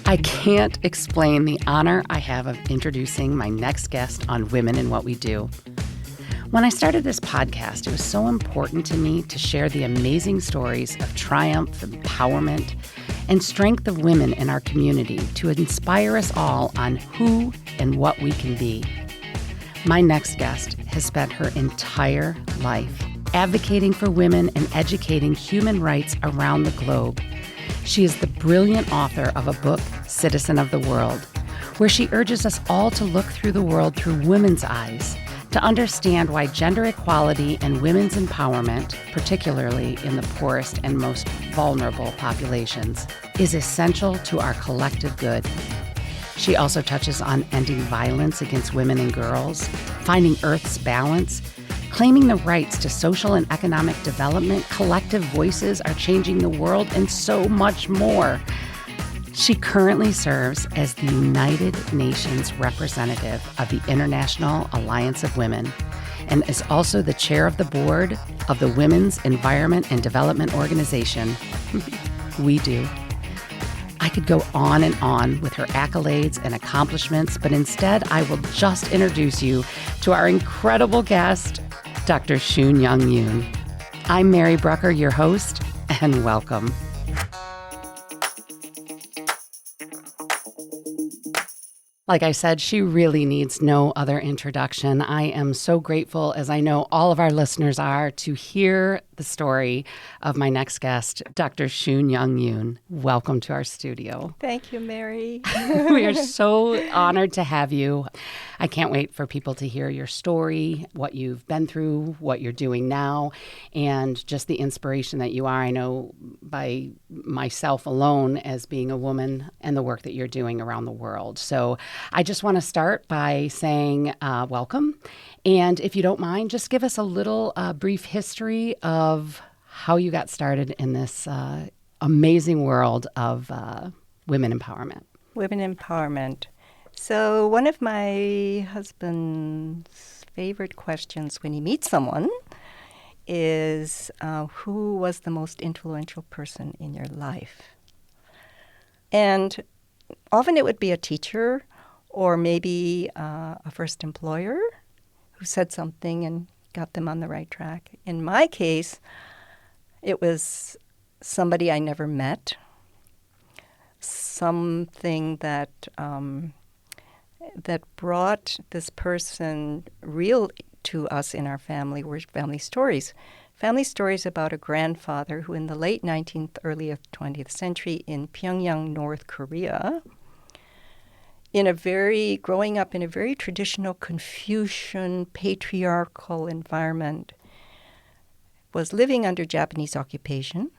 I can't explain the honor I have of introducing my next guest on Women in What We Do. When I started this podcast, it was so important to me to share the amazing stories of triumph, empowerment, and strength of women in our community to inspire us all on who and what we can be. My next guest has spent her entire life advocating for women and educating human rights around the globe. She is the brilliant author of a book, Citizen of the World, where she urges us all to look through the world through women's eyes, to understand why gender equality and women's empowerment, particularly in the poorest and most vulnerable populations, is essential to our collective good. She also touches on ending violence against women and girls, finding Earth's balance, claiming the rights to social and economic development, collective voices are changing the world, and so much more. She currently serves as the United Nations representative of the International Alliance of Women and is also the chair of the board of the Women's Environment and Development Organization. We do. I could go on and on with her accolades and accomplishments, but instead I will just introduce you to our incredible guest, Dr. Yoon. I'm Mary Brucker, your host, and welcome. Like I said, she really needs no other introduction. I am so grateful, as I know all of our listeners are, to hear the story of my next guest, Dr. Yoon. Welcome to our studio. Thank you, Mary. We are so honored to have you. I can't wait for people to hear your story, what you've been through, what you're doing now, and just the inspiration that you are. I know by myself alone as being a woman and the work that you're doing around the world. So I just want to start by saying welcome. And if you don't mind, just give us a little brief history of how you got started in this amazing world of women empowerment. Women empowerment. So one of my husband's favorite questions when he meets someone is, who was the most influential person in your life? And often it would be a teacher or maybe a first employer who said something and got them on the right track. In my case, it was somebody I never met, something that that brought this person real to us in our family were family stories. Family stories about a grandfather who in the late 19th, early 20th century in Pyongyang, North Korea, growing up in a very traditional Confucian, patriarchal environment, was living under Japanese occupation.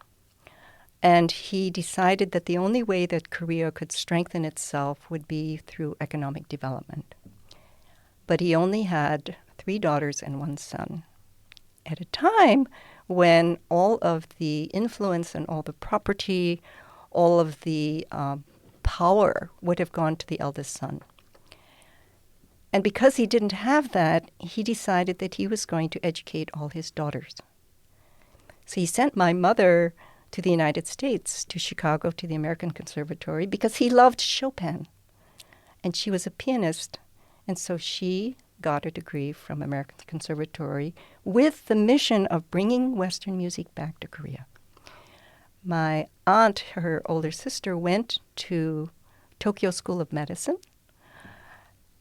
And he decided that the only way that Korea could strengthen itself would be through economic development. But he only had 3 daughters and 1 son at a time when all of the influence and all the property, all of the power would have gone to the eldest son. And because he didn't have that, he decided that he was going to educate all his daughters. So he sent my mother to the United States, to Chicago, to the American Conservatory, because he loved Chopin. And she was a pianist. And so she got a degree from American Conservatory with the mission of bringing Western music back to Korea. My aunt, her older sister, went to Tokyo School of Medicine.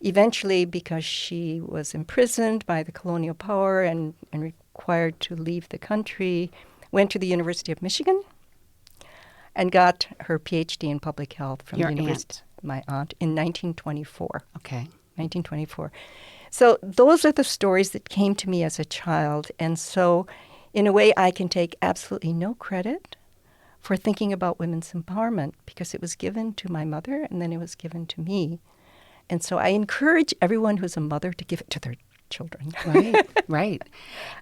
Eventually, because she was imprisoned by the colonial power and required to leave the country, went to the University of Michigan and got her PhD in public health from Your the university. aunt? My aunt, in 1924. Okay. 1924. So those are the stories that came to me as a child. And so in a way, I can take absolutely no credit for thinking about women's empowerment because it was given to my mother and then it was given to me. And so I encourage everyone who's a mother to give it to their children. Right.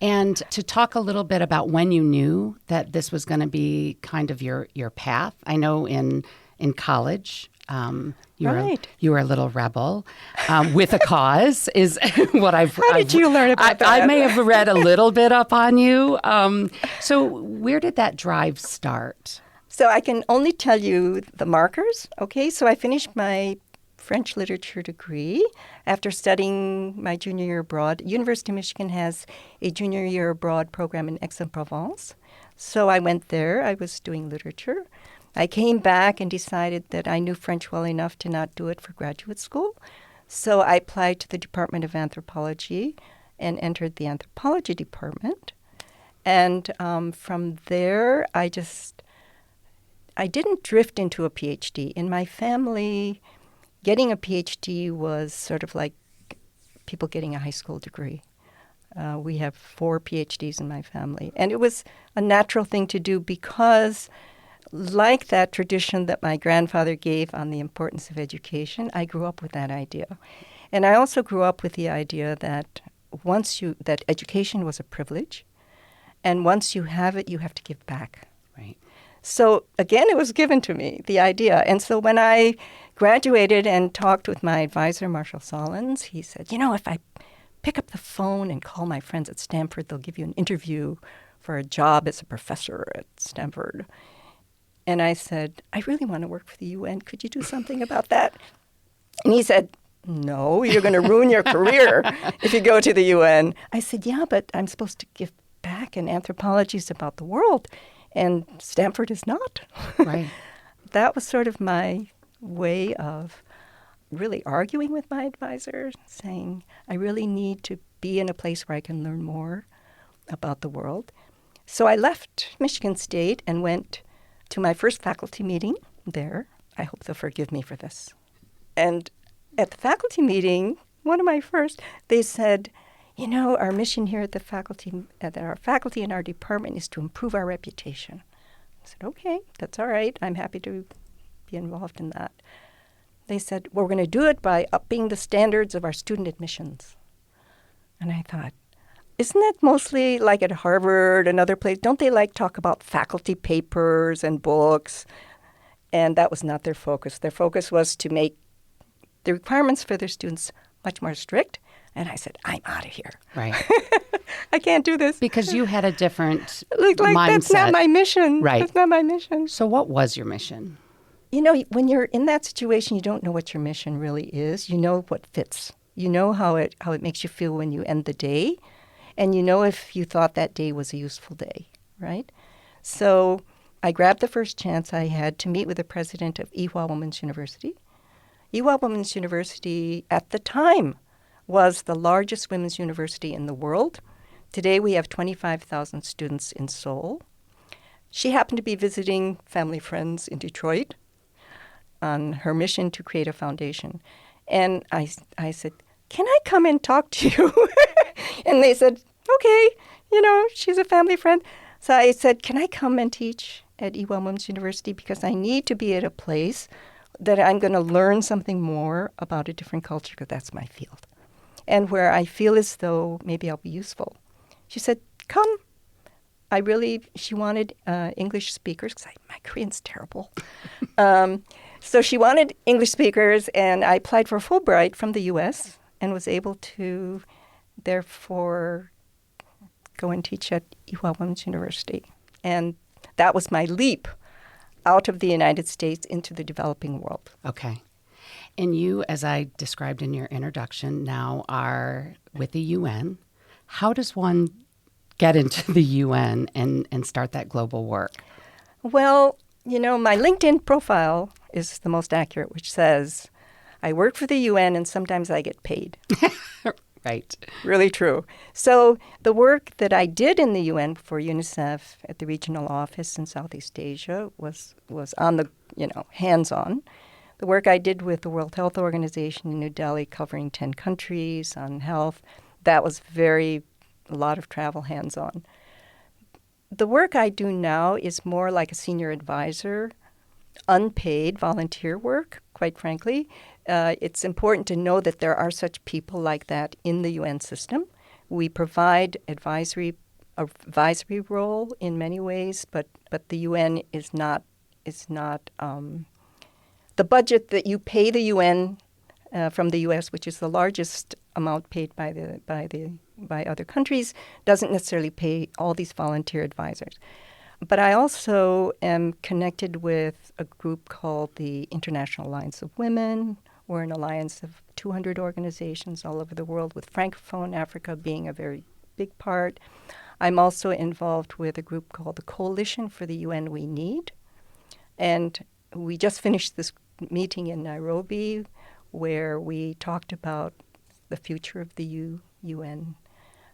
And to talk a little bit about when you knew that this was going to be kind of your path. I know in college, you were a little rebel with a cause is what I've... How did you learn about that? I may have read a little bit up on you. So where did that drive start? So I can only tell you the markers. Okay, so I finished my French literature degree after studying my junior year abroad. University of Michigan has a junior year abroad program in Aix-en-Provence. So I went there. I was doing literature. I came back and decided that I knew French well enough to not do it for graduate school. So I applied to the Department of Anthropology and entered the anthropology department. And from there, I didn't drift into a PhD. In my family, getting a PhD was sort of like people getting a high school degree. We have 4 PhDs in my family. And it was a natural thing to do because, like that tradition that my grandfather gave on the importance of education, I grew up with that idea. And I also grew up with the idea that that education was a privilege, and once you have it, you have to give back. Right. So again, it was given to me, the idea. And so when I graduated and talked with my advisor, Marshall Solins, he said, if I pick up the phone and call my friends at Stanford, they'll give you an interview for a job as a professor at Stanford. And I said, I really want to work for the UN. Could you do something about that? And he said, no, you're going to ruin your career if you go to the UN. I said, yeah, but I'm supposed to give back, and anthropology is about the world, and Stanford is not. Right. That was sort of my way of really arguing with my advisor, saying, I really need to be in a place where I can learn more about the world. So I left Michigan State and went to my first faculty meeting there. I hope they'll forgive me for this. And at the faculty meeting, one of my first, they said, our mission here at our faculty and our department is to improve our reputation. I said, okay, that's all right. I'm happy to be involved in that. They said, well, we're going to do it by upping the standards of our student admissions. And I thought, isn't that mostly like at Harvard and other places? Don't they talk about faculty papers and books? And that was not their focus. Their focus was to make the requirements for their students much more strict. And I said, I'm out of here. Right. I can't do this. Because you had a different mindset. That's not my mission. Right. That's not my mission. So what was your mission? When you're in that situation, you don't know what your mission really is. You know what fits. You know how it makes you feel when you end the day. And you know if you thought that day was a useful day, right? So I grabbed the first chance I had to meet with the president of Ewha Women's University. Ewha Women's University, at the time, was the largest women's university in the world. Today we have 25,000 students in Seoul. She happened to be visiting family friends in Detroit on her mission to create a foundation. And I said, can I come and talk to you? And they said, okay, she's a family friend. So I said, can I come and teach at Ewha Women's University? Because I need to be at a place that I'm going to learn something more about a different culture, because that's my field. And where I feel as though maybe I'll be useful. She said, come. She wanted English speakers, because my Korean's terrible. So she wanted English speakers, and I applied for Fulbright from the U.S. and was able to, therefore, go and teach at Ewha Women's University. And that was my leap out of the United States into the developing world. Okay. And you, as I described in your introduction, now are with the UN. How does one get into the UN and start that global work? Well, my LinkedIn profile is the most accurate, which says, I work for the UN and sometimes I get paid. Right. Really true. So the work that I did in the UN for UNICEF at the regional office in Southeast Asia was on the, hands-on. The work I did with the World Health Organization in New Delhi, covering 10 countries on health, that was a lot of travel hands-on. The work I do now is more like a senior advisor, unpaid volunteer work, quite frankly. It's important to know that there are such people like that in the UN system. We provide advisory role in many ways, but the UN is not the budget that you pay the UN from the U.S., which is the largest amount paid by other countries, doesn't necessarily pay all these volunteer advisors. But I also am connected with a group called the International Alliance of Women. We're an alliance of 200 organizations all over the world, with Francophone Africa being a very big part. I'm also involved with a group called the Coalition for the UN We Need. And we just finished this meeting in Nairobi where we talked about the future of the UN.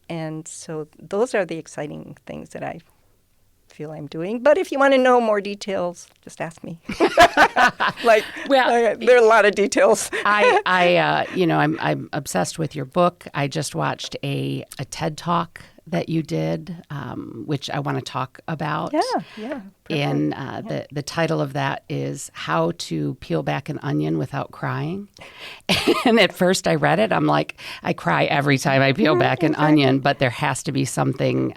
And so those are the exciting things that I feel I'm doing. But if you want to know more details, just ask me. There are a lot of details. I'm obsessed with your book. I just watched a TED Talk that you did, which I want to talk about. Yeah. And the title of that is How to Peel Back an Onion Without Crying. And at first I read it, I'm like, I cry every time I peel back an onion, but there has to be something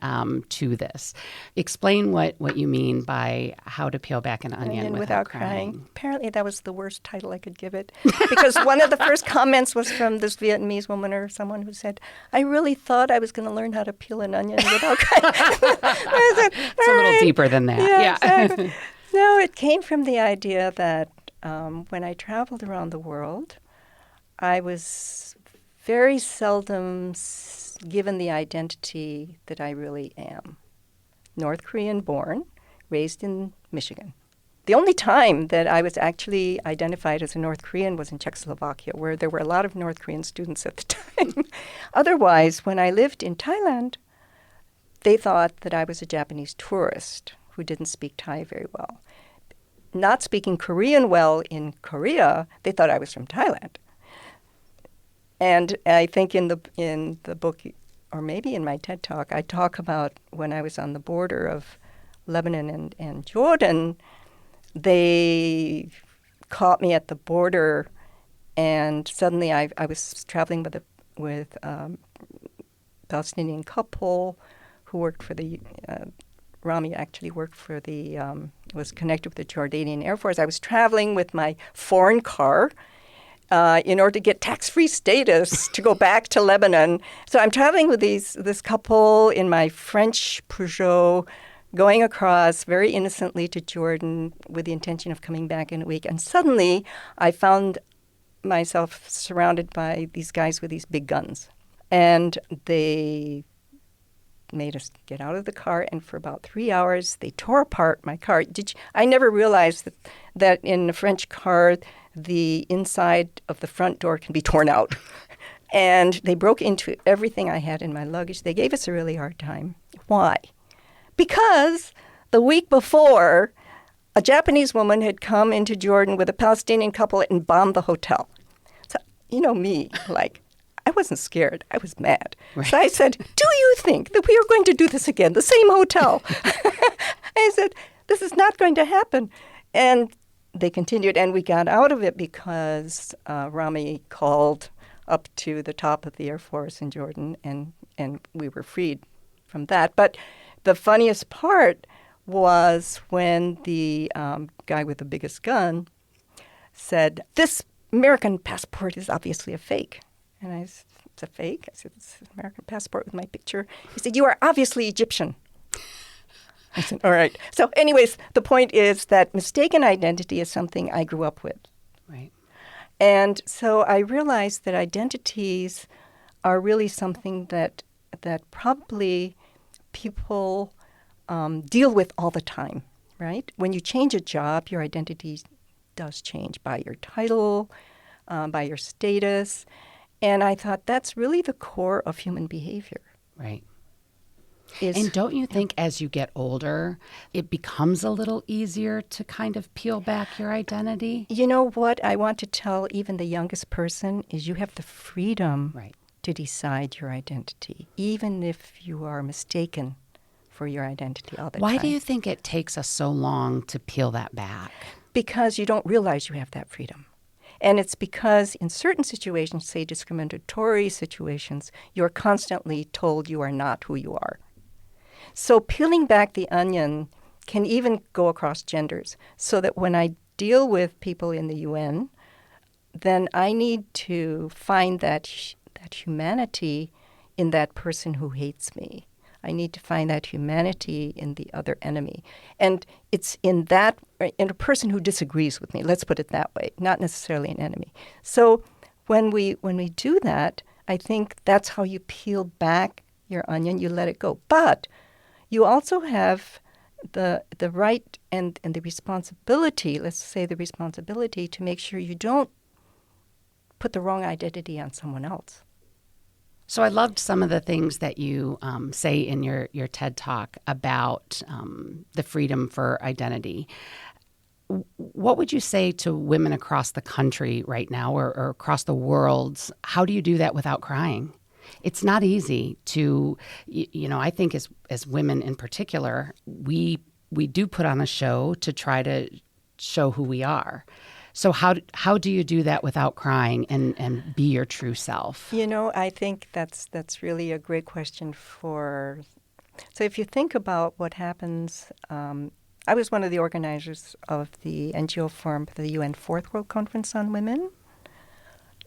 to this. Explain what you mean by How to Peel Back an Onion Without Crying. Apparently that was the worst title I could give it, because one of the first comments was from this Vietnamese woman or someone who said, I really thought I was going to learn how to peel an onion without crying. I said, it's a little deeper than that. Yeah. Exactly. No, it came from the idea that when I traveled around the world, I was very seldom given the identity that I really am. North Korean born, raised in Michigan. The only time that I was actually identified as a North Korean was in Czechoslovakia, where there were a lot of North Korean students at the time. Otherwise, when I lived in Thailand, they thought that I was a Japanese tourist who didn't speak Thai very well. Not speaking Korean well in Korea, they thought I was from Thailand. And I think in the book, or maybe in my TED Talk, I talk about when I was on the border of Lebanon and Jordan, they caught me at the border, and suddenly I was traveling with a Palestinian couple who worked for the Rami actually worked for was connected with the Jordanian Air Force. I was traveling with my foreign car in order to get tax-free status to go back to Lebanon. So I'm traveling with this couple in my French Peugeot, going across very innocently to Jordan with the intention of coming back in a week. And suddenly I found myself surrounded by these guys with these big guns. And they made us get out of the car, and for about 3 hours, they tore apart my car. I never realized that in a French car, the inside of the front door can be torn out. And they broke into everything I had in my luggage. They gave us a really hard time. Why? Because the week before, a Japanese woman had come into Jordan with a Palestinian couple and bombed the hotel. So, you know me, I wasn't scared. I was mad. Right. So I said, do you think that we are going to do this again, the same hotel? I said, this is not going to happen. And they continued, and we got out of it because Rami called up to the top of the Air Force in Jordan, and we were freed from that. But the funniest part was when the guy with the biggest gun said, this American passport is obviously a fake. And I said, it's a fake? I said, it's an American passport with my picture. He said, you are obviously Egyptian. I said, all right. So anyways, the point is that mistaken identity is something I grew up with. Right. And so I realized that identities are really something that probably people deal with all the time, right? When you change a job, your identity does change by your title, by your status. And I thought that's really the core of human behavior. Right. And don't you think as you get older, it becomes a little easier to kind of peel back your identity? You know what I want to tell even the youngest person is you have the freedom to decide your identity, even if you are mistaken for your identity all the time. Why do you think it takes us so long to peel that back? Because you don't realize you have that freedom. And it's because in certain situations, say discriminatory situations, you're constantly told you are not who you are. So peeling back the onion can even go across genders, so that when I deal with people in the UN, then I need to find that humanity in that person who hates me. I need to find that humanity in the other enemy. And it's in a person who disagrees with me, let's put it that way, not necessarily an enemy. So when we do that, I think that's how you peel back your onion, you let it go. But you also have the right and the responsibility, let's say the responsibility to make sure you don't put the wrong identity on someone else. So I loved some of the things that you say in your TED Talk about the freedom for identity. What would you say to women across the country right now or across the world? How do you do that without crying? It's not easy to, I think as women in particular, we do put on a show to try to show who we are. So how do you do that without crying and be your true self? I think that's really a great question So if you think about what happens, I was one of the organizers of the NGO Forum for the UN Fourth World Conference on Women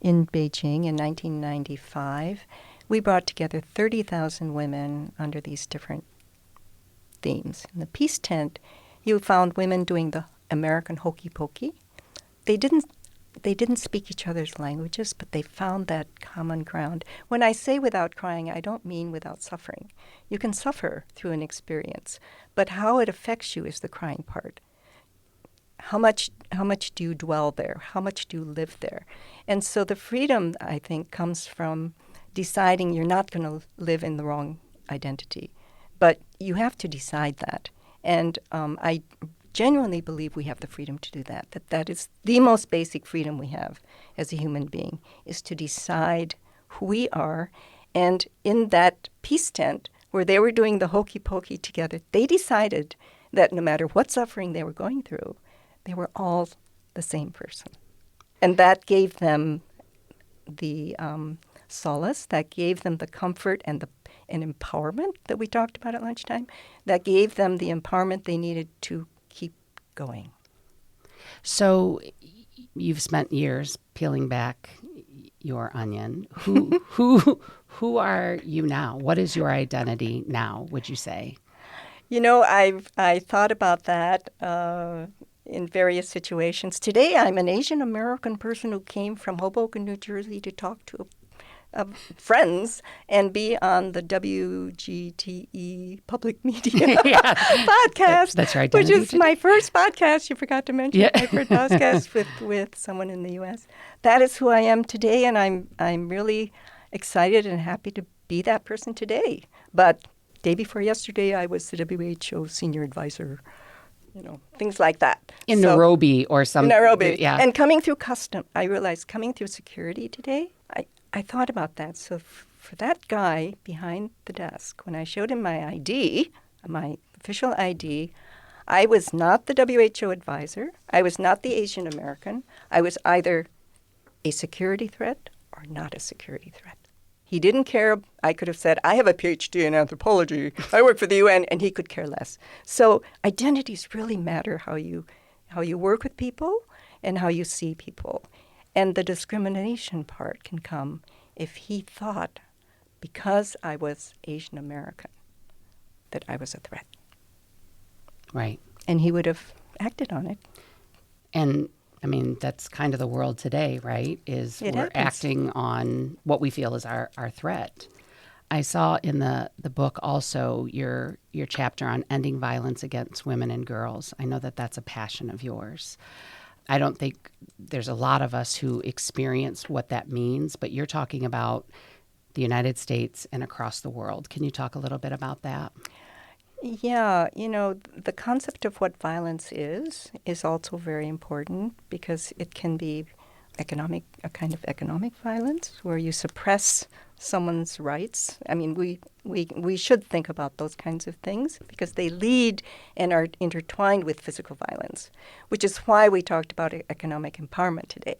in Beijing in 1995. We brought together 30,000 women under these different themes. In the peace tent, you found women doing the American hokey pokey. They didn't speak each other's languages, but they found that common ground. When I say without crying, I don't mean without suffering. You can suffer through an experience, but how it affects you is the crying part. How much do you dwell there? How much do you live there? And so the freedom, I think, comes from deciding you're not going to live in the wrong identity. But you have to decide that. And I genuinely believe we have the freedom to do that. That is the most basic freedom we have as a human being, is to decide who we are. And in that peace tent where they were doing the hokey pokey together, they decided that no matter what suffering they were going through, they were all the same person. And that gave them the solace, that gave them the comfort and empowerment that we talked about at lunchtime, that gave them the empowerment they needed to keep going. So you've spent years peeling back your onion. Who are you now? What is your identity now, would you say? I thought about that in various situations. Today, I'm an Asian American person who came from Hoboken, New Jersey to talk to friends and be on the WGTE public media podcast. That's right. Which is my first podcast. You forgot to mention my first podcast with someone in the U.S. That is who I am today, and I'm really excited and happy to be that person today. But day before yesterday, I was the WHO senior advisor. Things like that. In Nairobi or something. In Nairobi. Yeah. And coming through custom, I realized coming through security today, I thought about that. So for that guy behind the desk, when I showed him my ID, my official ID, I was not the WHO advisor. I was not the Asian American. I was either a security threat or not a security threat. He didn't care. I could have said, I have a PhD in anthropology. I work for the UN, and he could care less. So identities really matter, how you work with people and how you see people. And the discrimination part can come if he thought, because I was Asian American, that I was a threat. Right. And he would have acted on it. And that's kind of the world today, right? We're acting on what we feel is our threat. I saw in the book also your chapter on ending violence against women and girls. I know that that's a passion of yours. I don't think there's a lot of us who experience what that means, but you're talking about the United States and across the world. Can you talk a little bit about that? Yeah, the concept of what violence is also very important, because it can be a kind of economic violence where you suppress someone's rights. We should think about those kinds of things because they lead and are intertwined with physical violence, which is why we talked about economic empowerment today.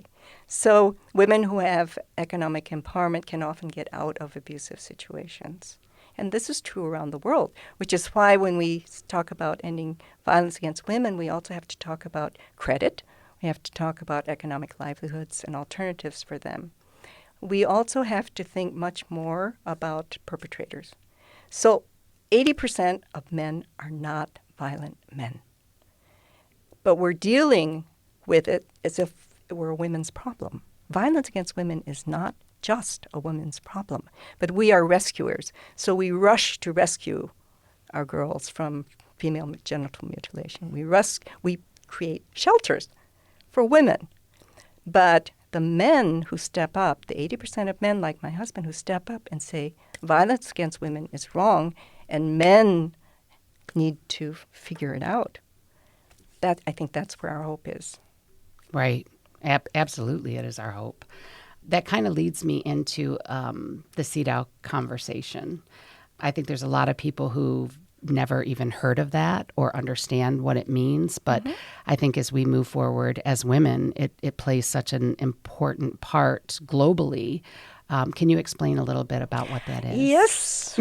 So women who have economic empowerment can often get out of abusive situations. And this is true around the world, which is why when we talk about ending violence against women, we also have to talk about credit. We have to talk about economic livelihoods and alternatives for them. We also have to think much more about perpetrators. So 80% of men are not violent men. But we're dealing with it as if it were a women's problem. Violence against women is not just a women's problem, but we are rescuers. So we rush to rescue our girls from female genital mutilation. We create shelters for women. But the men who step up, the 80% of men like my husband who step up and say violence against women is wrong and men need to figure it out, I think that's where our hope is. Right. Absolutely, it is our hope. That kind of leads me into the CEDAW conversation. I think there's a lot of people who've never even heard of that or understand what it means. But I think as we move forward as women, it plays such an important part globally. Can you explain a little bit about what that is? Yes.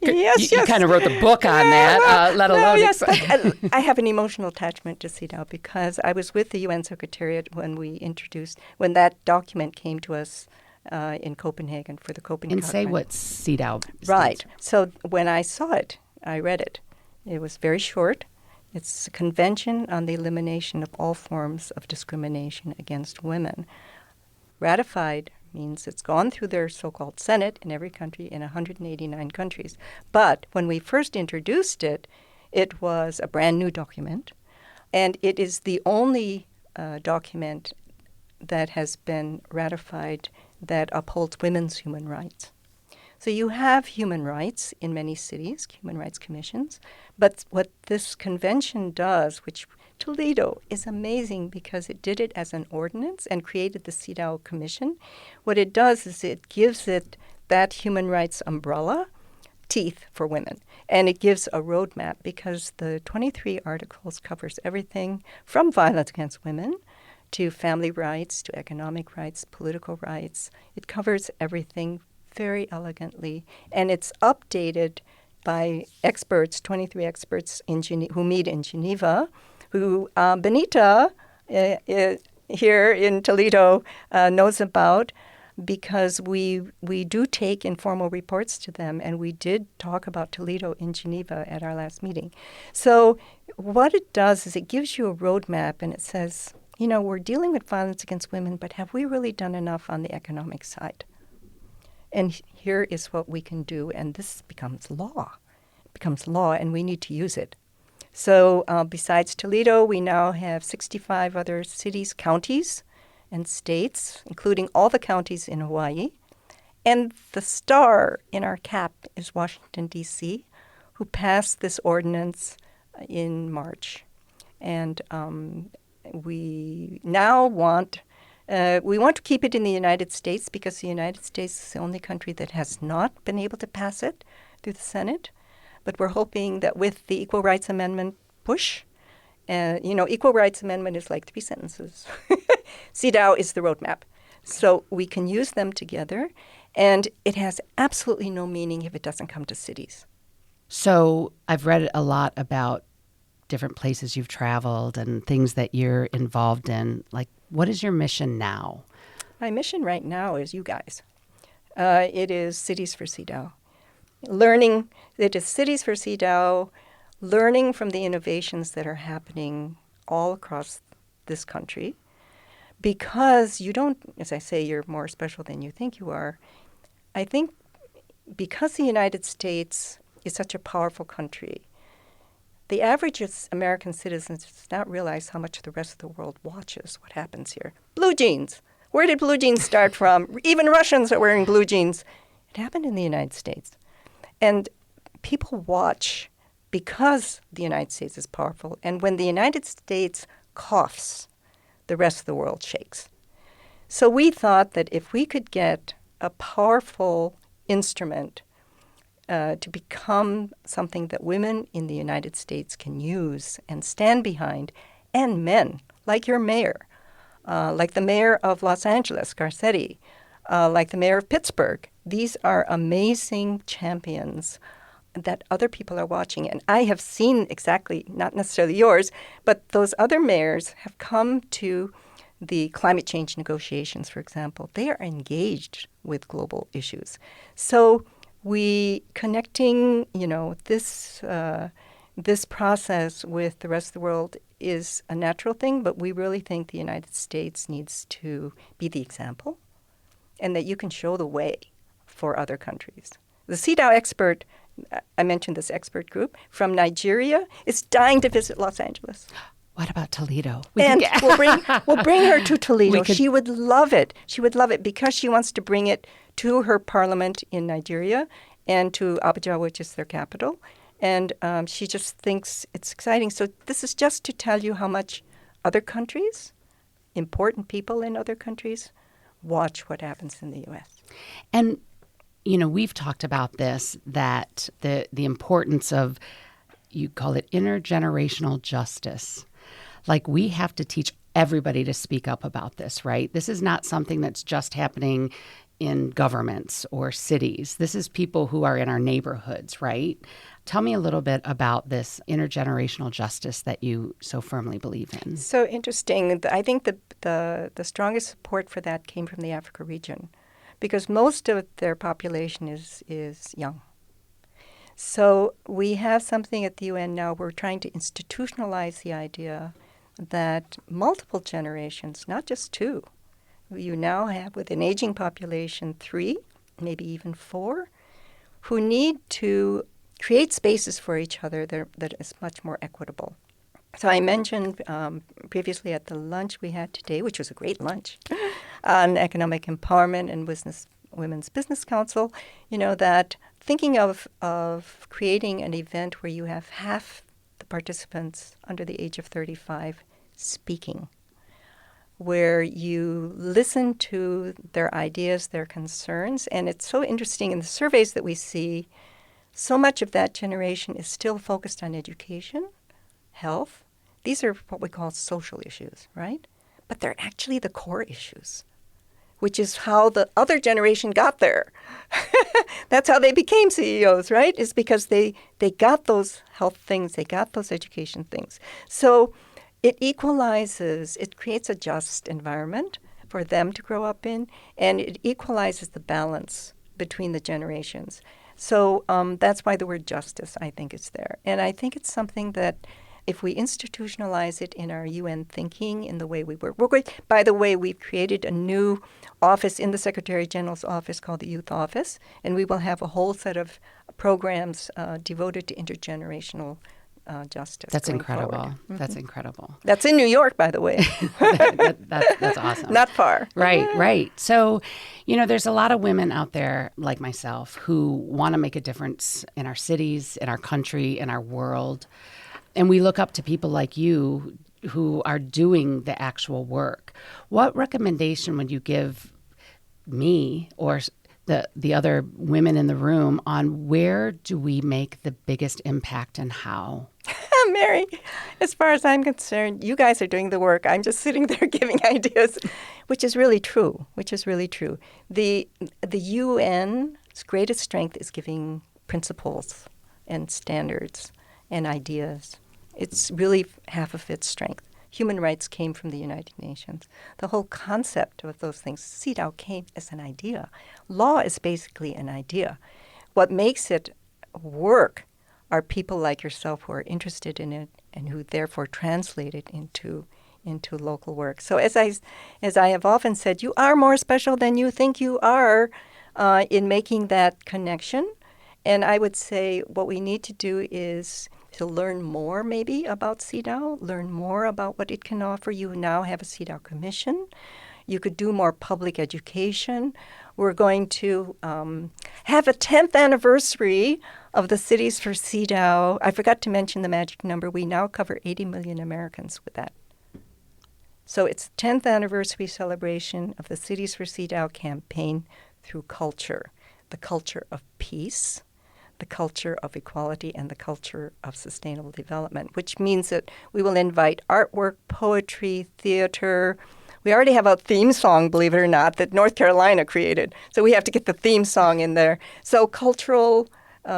You kind of wrote the book on that, let alone... Yes, I have an emotional attachment to CEDAW because I was with the UN Secretariat when when that document came to us in Copenhagen for the Copenhagen And say what CEDAW stands Right. for. So when I saw it, I read it. It was very short. It's a convention on the elimination of all forms of discrimination against women. Ratified means it's gone through their so-called Senate in every country in 189 countries. But when we first introduced it, it was a brand new document. And it is the only document that has been ratified that upholds women's human rights. So you have human rights in many cities, human rights commissions. But what this convention does, which Toledo is amazing because it did it as an ordinance and created the CEDAW Commission. What it does is it gives it that human rights umbrella, teeth for women. And it gives a roadmap because the 23 articles covers everything from violence against women to family rights, to economic rights, political rights. It covers everything very elegantly. And it's updated by experts, 23 experts who meet in Geneva, who Benita here in Toledo knows about because we do take informal reports to them, and we did talk about Toledo in Geneva at our last meeting. So what it does is it gives you a roadmap, and it says, we're dealing with violence against women, but have we really done enough on the economic side? And here is what we can do, and this becomes law. It becomes law, and we need to use it. So besides Toledo, we now have 65 other cities, counties, and states, including all the counties in Hawaii. And the star in our cap is Washington, D.C., who passed this ordinance in March. And we now want to keep it in the United States because the United States is the only country that has not been able to pass it through the Senate. But we're hoping that with the Equal Rights Amendment push, Equal Rights Amendment is like 3 sentences. CEDAW is the roadmap. So we can use them together, and it has absolutely no meaning if it doesn't come to cities. So I've read a lot about different places you've traveled and things that you're involved in. Like, what is your mission now? My mission right now is you guys. It is Cities for CEDAW. It is Cities for CEDAW, learning from the innovations that are happening all across this country. Because you don't, as I say, you're more special than you think you are. I think because the United States is such a powerful country, the average American citizen does not realize how much the rest of the world watches what happens here. Blue jeans. Where did blue jeans start from? Even Russians are wearing blue jeans. It happened in the United States. And people watch because the United States is powerful. And when the United States coughs, the rest of the world shakes. So we thought that if we could get a powerful instrument to become something that women in the United States can use and stand behind, and men, like your mayor, like the mayor of Los Angeles, Garcetti, like the mayor of Pittsburgh. These are amazing champions that other people are watching. And I have seen exactly, not necessarily yours, but those other mayors have come to the climate change negotiations, for example. They are engaged with global issues. So we connecting, this process with the rest of the world is a natural thing, but we really think the United States needs to be the example and that you can show the way for other countries. The CEDAW expert, I mentioned this expert group from Nigeria, is dying to visit Los Angeles. What about Toledo? We'll bring her to Toledo. She would love it. She would love it because she wants to bring it to her parliament in Nigeria and to Abuja, which is their capital. And she just thinks it's exciting. So this is just to tell you how much other countries, important people in other countries, watch what happens in the U.S. And, we've talked about this, that the importance of, you call it intergenerational justice. Like, we have to teach everybody to speak up about this, right? This is not something that's just happening in governments or cities. This is people who are in our neighborhoods, right? Tell me a little bit about this intergenerational justice that you so firmly believe in. So interesting. I think the strongest support for that came from the Africa region because most of their population is young. So we have something at the UN now. We're trying to institutionalize the idea that multiple generations, not just two, you now have with an aging population 3, maybe even 4, who need to create spaces for each other that is much more equitable. So I mentioned previously at the lunch we had today, which was a great lunch, on economic empowerment and Women's Business Council, that thinking of creating an event where you have half the participants under the age of 35 speaking, where you listen to their ideas, their concerns. And it's so interesting in the surveys that we see, so much of that generation is still focused on education, health. These are what we call social issues, right? But they're actually the core issues, which is how the other generation got there. That's how they became CEOs, right? Is because they got those health things, they got those education things. So it equalizes, it creates a just environment for them to grow up in, and it equalizes the balance between the generations. So that's why the word justice, I think, is there. And I think it's something that if we institutionalize it in our UN thinking, in the way we work. By the way, we've created a new office in the Secretary General's office called the Youth Office, and we will have a whole set of programs devoted to intergenerational justice. That's incredible. Mm-hmm. That's incredible. That's in New York, by the way. That's awesome. Not far. Right. So, there's a lot of women out there like myself who want to make a difference in our cities, in our country, in our world. And we look up to people like you who are doing the actual work. What recommendation would you give me or the other women in the room on where do we make the biggest impact and how? Mary, as far as I'm concerned, you guys are doing the work. I'm just sitting there giving ideas, which is really true. The UN's greatest strength is giving principles and standards and ideas. It's really half of its strength. Human rights came from the United Nations. The whole concept of those things, CEDAW came as an idea. Law is basically an idea. What makes it work are people like yourself who are interested in it and who therefore translate it into local work. So as I have often said, you are more special than you think you are in making that connection. And I would say what we need to do is to learn more maybe about CEDAW, learn more about what it can offer. You now have a CEDAW commission. You could do more public education. We're going to have a 10th anniversary of the Cities for CEDAW. I forgot to mention the magic number. We now cover 80 million Americans with that. So it's 10th anniversary celebration of the Cities for CEDAW campaign through culture, the culture of peace, the culture of equality, and the culture of sustainable development, which means that we will invite artwork, poetry, theater. We already have a theme song, believe it or not, that North Carolina created. So we have to get the theme song in there. So cultural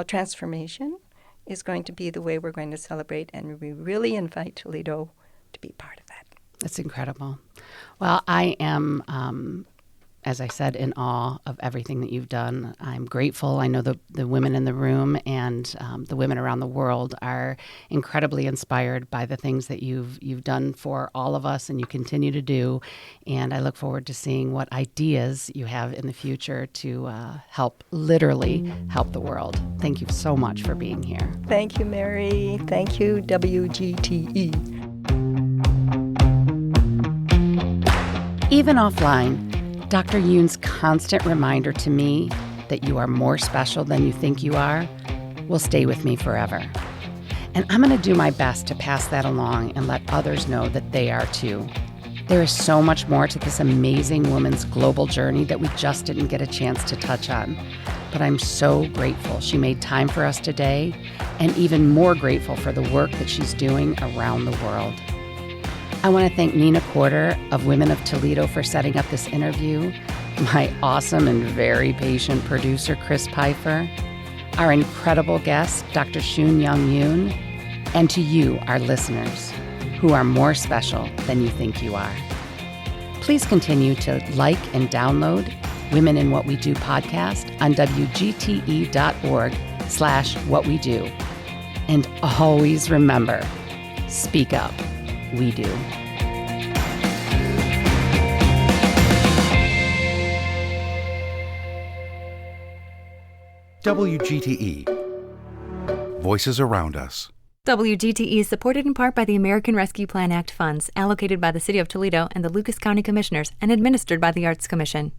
transformation is going to be the way we're going to celebrate, and we really invite Toledo to be part of that. That's incredible. Well, I am as I said, in awe of everything that you've done. I'm grateful. I know the women in the room and the women around the world are incredibly inspired by the things that you've done for all of us and you continue to do. And I look forward to seeing what ideas you have in the future to literally help the world. Thank you so much for being here. Thank you, Mary. Thank you, WGTE. Even offline, Dr. Yoon's constant reminder to me that you are more special than you think you are will stay with me forever. And I'm going to do my best to pass that along and let others know that they are too. There is so much more to this amazing woman's global journey that we just didn't get a chance to touch on. But I'm so grateful she made time for us today, and even more grateful for the work that she's doing around the world. I want to thank Nina Corder of Women of Toledo for setting up this interview, my awesome and very patient producer, Chris Pfeiffer, our incredible guest, Dr. Yoon Yoon, and to you, our listeners, who are more special than you think you are. Please continue to like and download Women in What We Do podcast on WGTE.org/whatwedo. And always remember, speak up. We do. WGTE. Voices around us. WGTE is supported in part by the American Rescue Plan Act funds allocated by the City of Toledo and the Lucas County Commissioners and administered by the Arts Commission.